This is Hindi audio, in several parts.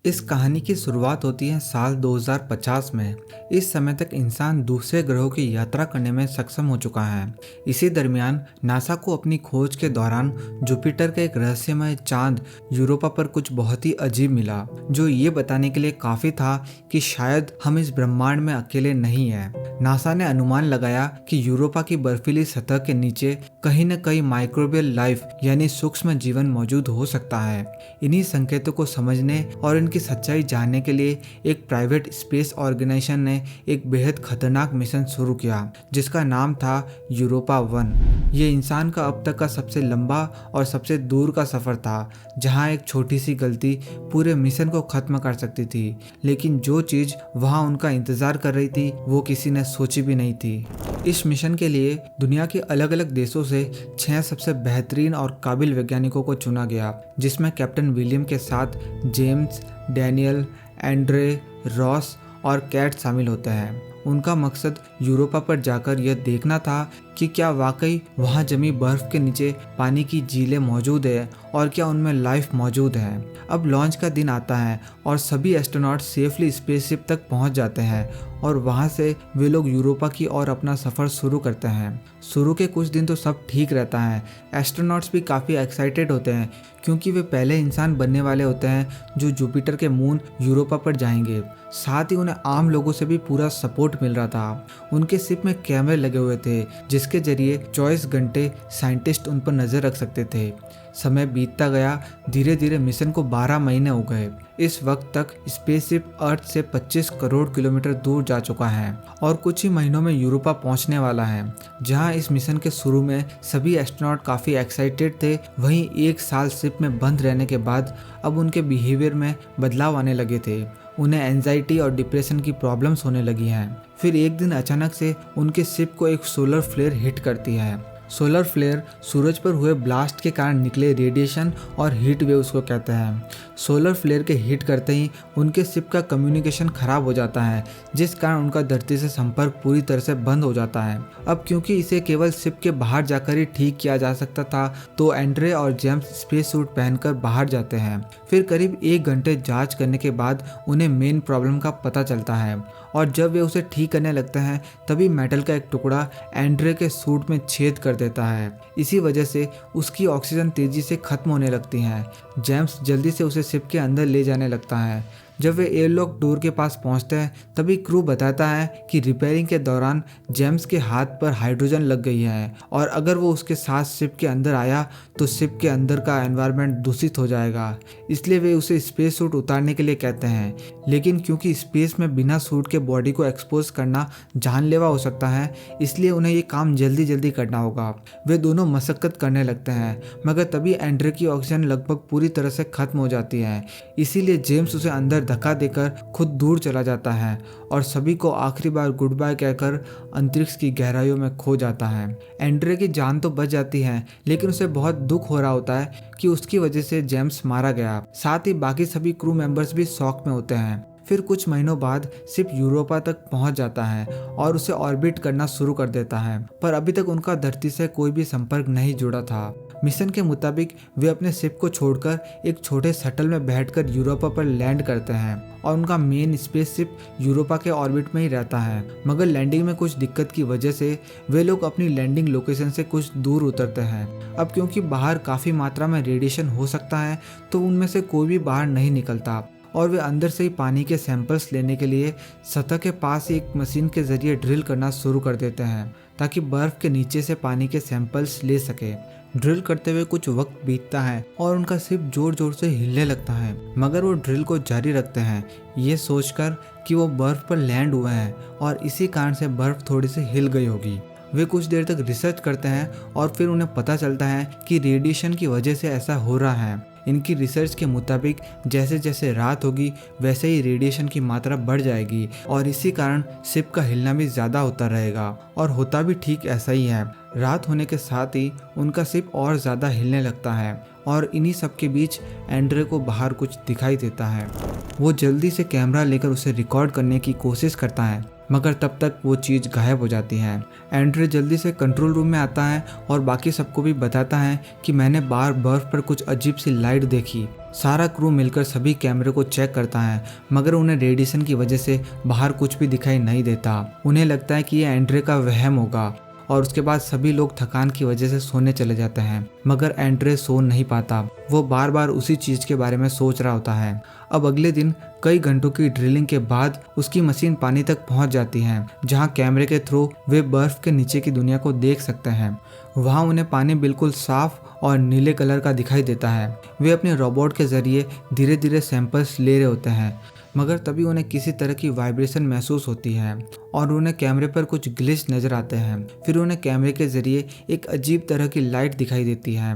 इस कहानी की शुरुआत होती है साल 2050 में। इस समय तक इंसान दूसरे ग्रहों की यात्रा करने में सक्षम हो चुका है। इसी दरमियान नासा को अपनी खोज के दौरान जुपिटर का एक रहस्यमय चांद यूरोपा पर कुछ बहुत ही अजीब मिला, जो ये बताने के लिए काफी था कि शायद हम इस ब्रह्मांड में अकेले नहीं हैं। नासा ने अनुमान लगाया कि यूरोपा की बर्फीली सतह के नीचे कहीं न कहीं माइक्रोबियल लाइफ यानी सूक्ष्म जीवन मौजूद हो सकता है। इन्हीं संकेतों को समझने और इनकी सच्चाई जानने के लिए एक प्राइवेट स्पेस ऑर्गेनाइजेशन ने एक बेहद खतरनाक मिशन शुरू किया, जिसका नाम था यूरोपा 1। ये इंसान का अब तक का सबसे लंबा और सबसे दूर का सफर था, जहां एक छोटी सी गलती पूरे मिशन को खत्म कर सकती थी। लेकिन जो चीज वहां उनका इंतजार कर रही थी वो किसी ने सोची भी नहीं थी। इस मिशन के लिए दुनिया के अलग अलग देशों से 6 सबसे बेहतरीन और काबिल वैज्ञानिकों को चुना गया, जिसमें कैप्टन विलियम के साथ जेम्स, डैनियल, एंड्रे, रॉस और कैट शामिल होते हैं। उनका मकसद यूरोपा पर जाकर यह देखना था कि क्या वाकई वहां जमी बर्फ के नीचे पानी की झीलें मौजूद है और क्या उनमें लाइफ मौजूद है। अब लॉन्च का दिन आता है और सभी एस्ट्रोनॉट सेफली स्पेसशिप तक पहुंच जाते हैं और वहां से वे लोग यूरोपा की ओर अपना सफर शुरू करते हैं। शुरू के कुछ दिन तो सब ठीक रहता है। एस्ट्रोनॉट्स भी काफ़ी एक्साइटेड होते हैं क्योंकि वे पहले इंसान बनने वाले होते हैं जो जुपिटर के मून यूरोपा पर जाएंगे। साथ ही उन्हें आम लोगों से भी पूरा सपोर्ट मिल रहा था। उनके शिप में कैमरे लगे हुए थे जिसके जरिए 24 घंटे साइंटिस्ट उन पर नज़र रख सकते थे। समय बीतता गया, धीरे धीरे मिशन को 12 महीने हो गए। इस वक्त तक स्पेसशिप अर्थ से 25 करोड़ किलोमीटर दूर जा चुका है और कुछ ही महीनों में यूरोपा पहुंचने वाला है। जहां इस मिशन के शुरू में सभी एस्ट्रोनॉट काफ़ी एक्साइटेड थे, वहीं एक साल शिप में बंद रहने के बाद अब उनके बिहेवियर में बदलाव आने लगे थे। उन्हें एंजाइटी और डिप्रेशन की प्रॉब्लम्स होने लगी हैं। फिर एक दिन अचानक से उनके शिप को एक सोलर फ्लेयर हिट करती है। सोलर फ्लेयर सूरज पर हुए ब्लास्ट के कारण निकले रेडिएशन और हीट वेव्स को कहते हैं। सोलर फ्लेयर के हिट करते ही उनके शिप का कम्युनिकेशन खराब हो जाता है, जिस कारण उनका धरती से संपर्क पूरी तरह से बंद हो जाता है। अब क्योंकि इसे केवल शिप के बाहर जाकर ही ठीक किया जा सकता था, तो एंड्रे और जेम्स स्पेस सूट पहनकर बाहर जाते हैं। फिर करीब 1 घंटे जांच करने के बाद उन्हें मेन प्रॉब्लम का पता चलता है और जब वे उसे ठीक करने लगते हैं तभी मेटल का एक टुकड़ा एंड्रे के सूट में छेद कर देता है। इसी वजह से उसकी ऑक्सीजन तेजी से खत्म होने लगती है। जेम्स जल्दी से उसे शिप के अंदर ले जाने लगता है। जब वे एयरलॉक डोर के पास पहुंचते हैं तभी क्रू बताता है कि रिपेयरिंग के दौरान जेम्स के हाथ पर हाइड्रोजन लग गई है और अगर वो उसके साथ शिप के अंदर आया तो शिप के अंदर का एनवायरनमेंट दूषित हो जाएगा। इसलिए वे उसे स्पेस सूट उतारने के लिए कहते हैं, लेकिन क्योंकि स्पेस में बिना सूट के बॉडी को एक्सपोज करना जानलेवा हो सकता है, इसलिए उन्हें ये काम जल्दी जल्दी करना होगा। वे दोनों मशक्कत करने लगते हैं, मगर तभी एंड्रे की ऑक्सीजन लगभग पूरी तरह से खत्म हो जाती है। इसीलिए जेम्स उसे अंदर धक्का देकर खुद दूर चला जाता है और सभी को आखिरी बार गुड बाय कहकर अंतरिक्ष की गहराइयों में खो जाता है। एंड्रे की जान तो बच जाती है, लेकिन उसे बहुत दुख हो रहा होता है कि उसकी वजह से जेम्स मारा गया। साथ ही बाकी सभी क्रू मेंबर्स भी शॉक में होते हैं। फिर कुछ महीनों बाद शिप यूरोपा तक पहुंच जाता है और उसे ऑर्बिट करना शुरू कर देता है, पर अभी तक उनका धरती से कोई भी संपर्क नहीं जुड़ा था। मिशन के मुताबिक वे अपने शिप को छोड़कर एक छोटे शटल में बैठकर यूरोपा पर लैंड करते हैं और उनका मेन स्पेस शिप यूरोपा के ऑर्बिट में ही रहता है। मगर लैंडिंग में कुछ दिक्कत की वजह से वे लोग अपनी लैंडिंग लोकेशन से कुछ दूर उतरते हैं। अब क्योंकि बाहर काफ़ी मात्रा में रेडिएशन हो सकता है, तो उनमें से कोई भी बाहर नहीं निकलता और वे अंदर से ही पानी के सैंपल्स लेने के लिए सतह के पास ही एक मशीन के जरिए ड्रिल करना शुरू कर देते हैं ताकि बर्फ के नीचे से पानी के सैंपल्स ले सके। ड्रिल करते हुए कुछ वक्त बीतता है और उनका शिप जोर जोर से हिलने लगता है, मगर वो ड्रिल को जारी रखते हैं ये सोचकर कि वो बर्फ पर लैंड हुए हैं और इसी कारण से बर्फ थोड़ी सी हिल गई होगी। वे कुछ देर तक रिसर्च करते हैं और फिर उन्हें पता चलता है कि रेडिएशन की वजह से ऐसा हो रहा है। इनकी रिसर्च के मुताबिक जैसे जैसे रात होगी वैसे ही रेडिएशन की मात्रा बढ़ जाएगी और इसी कारण शिप का हिलना भी ज़्यादा होता रहेगा और होता भी ठीक ऐसा ही है। रात होने के साथ ही उनका शिप और ज़्यादा हिलने लगता है और इन्हीं सब के बीच एंड्रे को बाहर कुछ दिखाई देता है। वो जल्दी से कैमरा लेकर उसे रिकॉर्ड करने की कोशिश करता है, मगर तब तक वो चीज़ गायब हो जाती है। एंड्रे जल्दी से कंट्रोल रूम में आता है और बाकी सबको भी बताता है कि मैंने बाहर बर्फ पर कुछ अजीब सी लाइट देखी। सारा क्रू मिलकर सभी कैमरे को चेक करता है, मगर उन्हें रेडिएशन की वजह से बाहर कुछ भी दिखाई नहीं देता। उन्हें लगता है कि ये एंड्रे का वहम होगा और उसके बाद सभी लोग थकान की वजह से सोने चले जाते हैं, मगर एंड्रे सो नहीं पाता। वो बार बार उसी चीज़ के बारे में सोच रहा होता है। अब अगले दिन कई घंटों की ड्रिलिंग के बाद उसकी मशीन पानी तक पहुंच जाती है, जहां कैमरे के थ्रू वे बर्फ के नीचे की दुनिया को देख सकते हैं। वहां उन्हें पानी बिल्कुल साफ और नीले कलर का दिखाई देता है। वे अपने रोबोट के जरिए धीरे धीरे सैंपल्स ले रहे होते हैं, मगर तभी उन्हें किसी तरह की वाइब्रेशन महसूस होती है और उन्हें कैमरे पर कुछ ग्लिच नजर आते हैं। फिर उन्हें कैमरे के जरिए एक अजीब तरह की लाइट दिखाई देती है।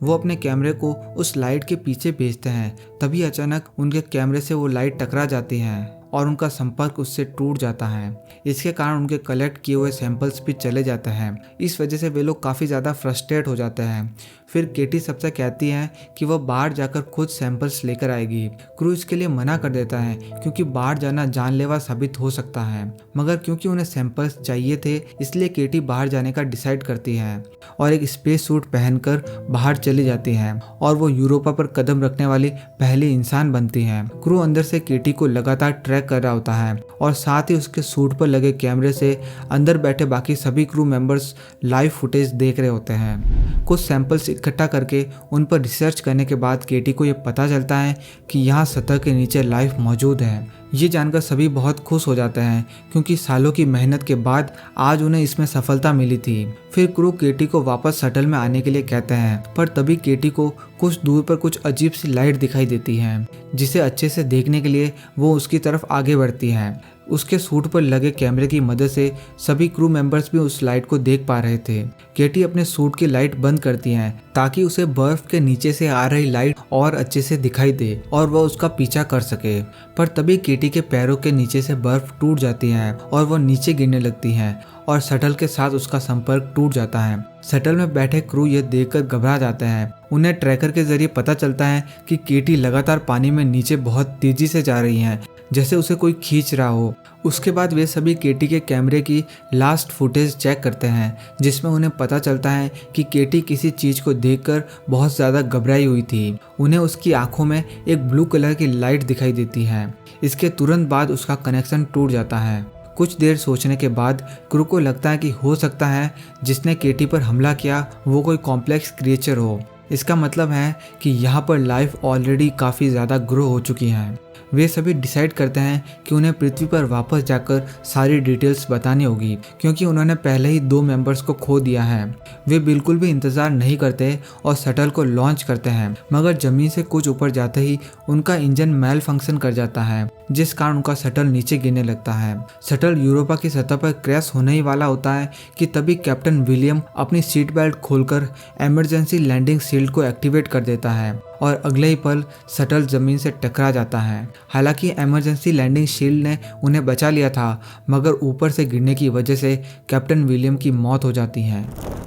वो अपने कैमरे को उस लाइट के पीछे भेजते हैं, तभी अचानक उनके कैमरे से वो लाइट टकरा जाती है और उनका संपर्क उससे टूट जाता है। इसके कारण उनके कलेक्ट किए हुए सैंपल्स भी चले जाते हैं। इस वजह से वे लोग काफ़ी ज़्यादा फ्रस्ट्रेट हो जाते हैं। फिर केटी सबसे कहती है कि वह बाहर जाकर खुद सैंपल्स लेकर आएगी। क्रू इसके लिए मना कर देता है क्योंकि बाहर जाना जानलेवा साबित हो सकता है, मगर क्योंकि उन्हें सैंपल्स चाहिए थे इसलिए केटी बाहर जाने का डिसाइड करती है और एक स्पेस सूट पहनकर बाहर चली जाती है और वो यूरोपा पर कदम रखने वाली पहली इंसान बनती है। क्रू अंदर से केटी को लगातार ट्रैक कर रहा होता है और साथ ही उसके सूट पर लगे कैमरे से अंदर बैठे बाकी सभी क्रू मेंबर्स लाइव फुटेज देख रहे होते हैं। कुछ सैंपल्स इकट्ठा करके उन पर रिसर्च करने के बाद केटी को ये पता चलता है कि यहाँ सतह के नीचे लाइफ मौजूद है। ये जानकर सभी बहुत खुश हो जाते हैं क्योंकि सालों की मेहनत के बाद आज उन्हें इसमें सफलता मिली थी। फिर क्रू केटी को वापस शटल में आने के लिए कहते हैं, पर तभी केटी को कुछ दूर पर कुछ अजीब सी लाइट दिखाई देती है, जिसे अच्छे से देखने के लिए वो उसकी तरफ आगे बढ़ती है। उसके सूट पर लगे कैमरे की मदद से सभी क्रू मेंबर्स भी उस लाइट को देख पा रहे थे। केटी अपने सूट की लाइट बंद करती है ताकि उसे बर्फ के नीचे से आ रही लाइट और अच्छे से दिखाई दे और वह उसका पीछा कर सके। पर तभी केटी के पैरों के नीचे से बर्फ टूट जाती है और वह नीचे गिरने लगती है और शटल के साथ उसका संपर्क टूट जाता है। शटल में बैठे क्रू ये देखकर घबरा जाते हैं। उन्हें ट्रैकर के जरिए पता चलता है कि केटी लगातार पानी में नीचे बहुत तेजी से जा रही है, जैसे उसे कोई खींच रहा हो। उसके बाद वे सभी केटी के कैमरे की लास्ट फुटेज चेक करते हैं, जिसमें उन्हें पता चलता है कि केटी किसी चीज़ को देखकर बहुत ज़्यादा घबराई हुई थी। उन्हें उसकी आंखों में एक ब्लू कलर की लाइट दिखाई देती है। इसके तुरंत बाद उसका कनेक्शन टूट जाता है। कुछ देर सोचने के बाद क्रू को लगता है कि हो सकता है जिसने केटी पर हमला किया वो कोई कॉम्प्लेक्स क्रिएचर हो। इसका मतलब है कि यहाँ पर लाइफ ऑलरेडी काफ़ी ज़्यादा ग्रो हो चुकी है। वे सभी डिसाइड करते हैं कि उन्हें पृथ्वी पर वापस जाकर सारी डिटेल्स बतानी होगी, क्योंकि उन्होंने पहले ही 2 मेंबर्स को खो दिया है। वे बिल्कुल भी इंतज़ार नहीं करते और शटल को लॉन्च करते हैं, मगर ज़मीन से कुछ ऊपर जाते ही उनका इंजन मेल फंक्शन कर जाता है, जिस कारण उनका शटल नीचे गिरने लगता है। शटल यूरोपा की सतह पर क्रैश होने ही वाला होता है कि तभी कैप्टन विलियम अपनी सीट बेल्ट खोलकर इमरजेंसी लैंडिंग शील्ड को एक्टिवेट कर देता है और अगले ही पल शटल जमीन से टकरा जाता है। हालांकि इमरजेंसी लैंडिंग शील्ड ने उन्हें बचा लिया था, मगर ऊपर से गिरने की वजह से कैप्टन विलियम की मौत हो जाती है।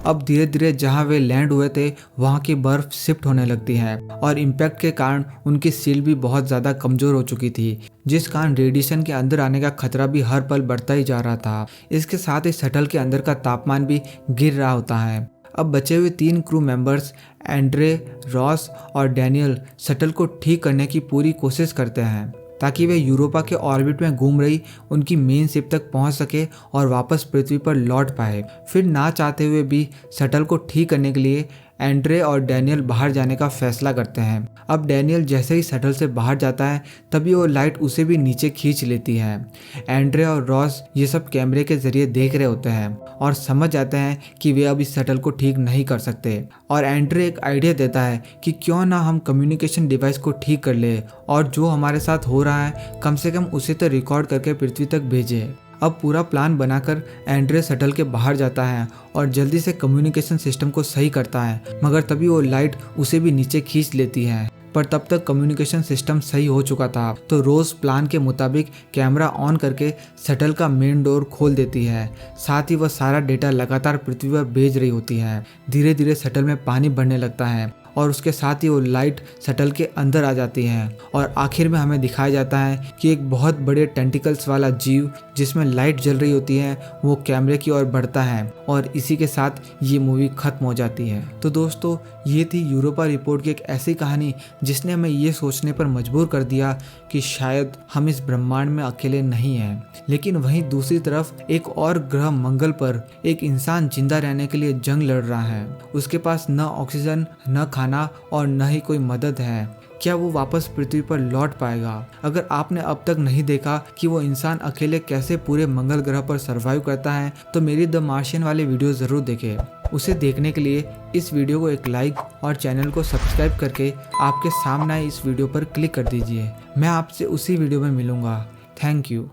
अब धीरे धीरे जहां वे लैंड हुए थे वहां की बर्फ शिफ्ट होने लगती है और इम्पैक्ट के कारण उनकी शील्ड भी बहुत ज़्यादा कमज़ोर हो चुकी थी, जिस कारण रेडिएशन के अंदर आने का खतरा भी हर पल बढ़ता ही जा रहा था। इसके साथ ही शटल के अंदर का तापमान भी गिर रहा होता है। अब बचे हुए 3 क्रू मेंबर्स एंड्रे, रॉस और डैनियल शटल को ठीक करने की पूरी कोशिश करते हैं ताकि वे यूरोपा के ऑर्बिट में घूम रही उनकी मेन शिप तक पहुंच सके और वापस पृथ्वी पर लौट पाए। फिर ना चाहते हुए भी शटल को ठीक करने के लिए एंड्रे और डैनियल बाहर जाने का फैसला करते हैं। अब डैनियल जैसे ही शटल से बाहर जाता है तभी वो लाइट उसे भी नीचे खींच लेती है। एंड्रे और रॉस ये सब कैमरे के जरिए देख रहे होते हैं और समझ जाते हैं कि वे अब इस शटल को ठीक नहीं कर सकते और एंड्रे एक आइडिया देता है कि क्यों ना हम कम्युनिकेशन डिवाइस को ठीक कर ले और जो हमारे साथ हो रहा है कम से कम उसे तो रिकॉर्ड करके पृथ्वी तक भेजे। अब पूरा प्लान बनाकर एंड्रे शटल के बाहर जाता है और जल्दी से कम्युनिकेशन सिस्टम को सही करता है, मगर तभी वो लाइट उसे भी नीचे खींच लेती है। पर तब तक कम्युनिकेशन सिस्टम सही हो चुका था, तो रोज प्लान के मुताबिक कैमरा ऑन करके शटल का मेन डोर खोल देती है। साथ ही वह सारा डेटा लगातार पृथ्वी पर भेज रही होती है। धीरे धीरे शटल में पानी बढ़ने लगता है और उसके साथ ही वो लाइट शटल के अंदर आ जाती है और आखिर में हमें दिखाया जाता है कि एक बहुत बड़े टेंटिकल्स वाला जीव जिसमें लाइट जल रही होती है वो कैमरे की ओर बढ़ता है और इसी के साथ ये मूवी खत्म हो जाती है। तो दोस्तों, ये थी यूरोपा रिपोर्ट की एक ऐसी कहानी जिसने हमें ये सोचने पर मजबूर कर दिया कि शायद हम इस ब्रह्मांड में अकेले नहीं हैं। लेकिन वहीं दूसरी तरफ एक और ग्रह मंगल पर एक इंसान जिंदा रहने के लिए जंग लड़ रहा है। उसके पास न ऑक्सीजन, न खाना और न ही कोई मदद है। क्या वो वापस पृथ्वी पर लौट पाएगा? अगर आपने अब तक नहीं देखा कि वो इंसान अकेले कैसे पूरे मंगल ग्रह पर सरवाइव करता है तो मेरी द मार्शियन वाली वीडियो ज़रूर देखें। उसे देखने के लिए इस वीडियो को एक लाइक और चैनल को सब्सक्राइब करके आपके सामने आए इस वीडियो पर क्लिक कर दीजिए। मैं आपसे उसी वीडियो में मिलूंगा। Thank you.